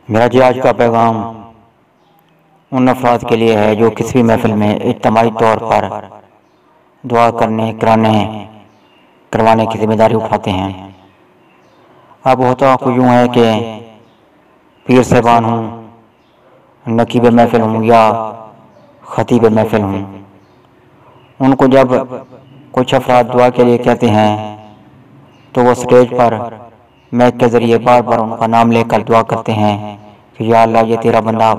میرا آج کا پیغام ان افراد کے لیے ہے جو کسی بھی محفل میں اجتماعی طور پر دعا کروانے کی ذمہ داری اٹھاتے ہیں۔ اب ہوتا کو یوں ہے کہ پیر صاحبان ہوں، نقیب محفل ہوں یا خطیب محفل ہوں، ان کو جب کچھ افراد دعا کے لیے کہتے ہیں تو وہ سٹیج پر میک کے ذریعے بار بار ان کا نام لے کر دعا کرتے ہیں کہ یا اللہ یہ تیرا بندہ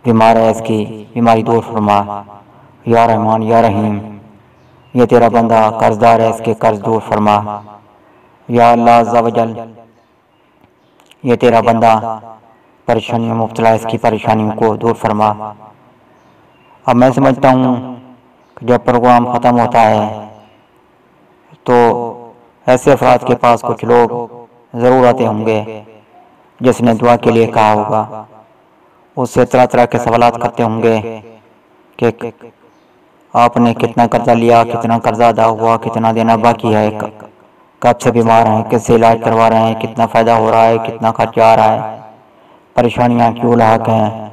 بیمار ہے، اس کی بیماری دور فرما، یا رحمان یا رحیم یہ تیرا بندہ قرض دار ہے، اس کے قرض دور فرما، یا اللہ عز و جل یہ تیرا بندہ پریشانی میں مبتلا ہے، اس کی پریشانیوں کو دور فرما۔ اب میں سمجھتا ہوں کہ جب پروگرام ختم ہوتا ہے تو ایسے افراد کے پاس کچھ لوگ ضرور آتے ہوں گے جس نے دعا کے لیے کہا ہوگا، اس سے طرح طرح کے سوالات کرتے ہوں گے کہ آپ نے کتنا قرضہ لیا، کتنا قرضہ ادا ہوا، کتنا دینا باقی ہے، کب سے بیمار ہیں، کس سے علاج کروا رہے ہیں، کتنا فائدہ ہو رہا ہے، کتنا خرچہ آ رہا ہے، پریشانیاں کیوں لاحق ہیں۔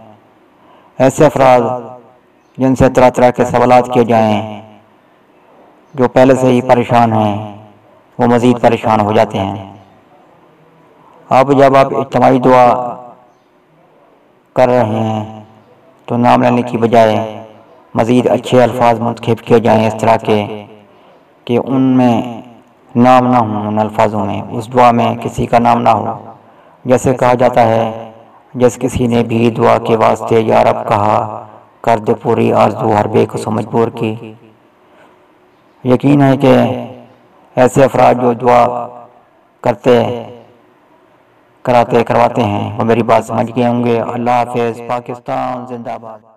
ایسے افراد جن سے طرح طرح کے سوالات کیے جائیں، جو پہلے سے ہی پریشان ہیں، وہ مزید پریشان ہو جاتے ہیں۔ اب جب آپ اجتماعی دعا کر رہے ہیں تو نام لینے کی بجائے مزید اچھے الفاظ منتخب کیے جائیں، اس طرح کے کہ ان میں نام نہ ہوں، ان الفاظوں میں، اس دعا میں کسی کا نام نہ ہو۔ جیسے کہا جاتا ہے، جس کسی نے بھی دعا کے واسطے یا رب کہا، کر دے پوری آرزو ہر بے کس و مجبور کی۔ یقین ہے کہ ایسے افراد جو دعا کرواتے ہیں وہ میری بات سمجھ گئے ہوں گے۔ اللہ حافظ۔ پاکستان زندہ باد۔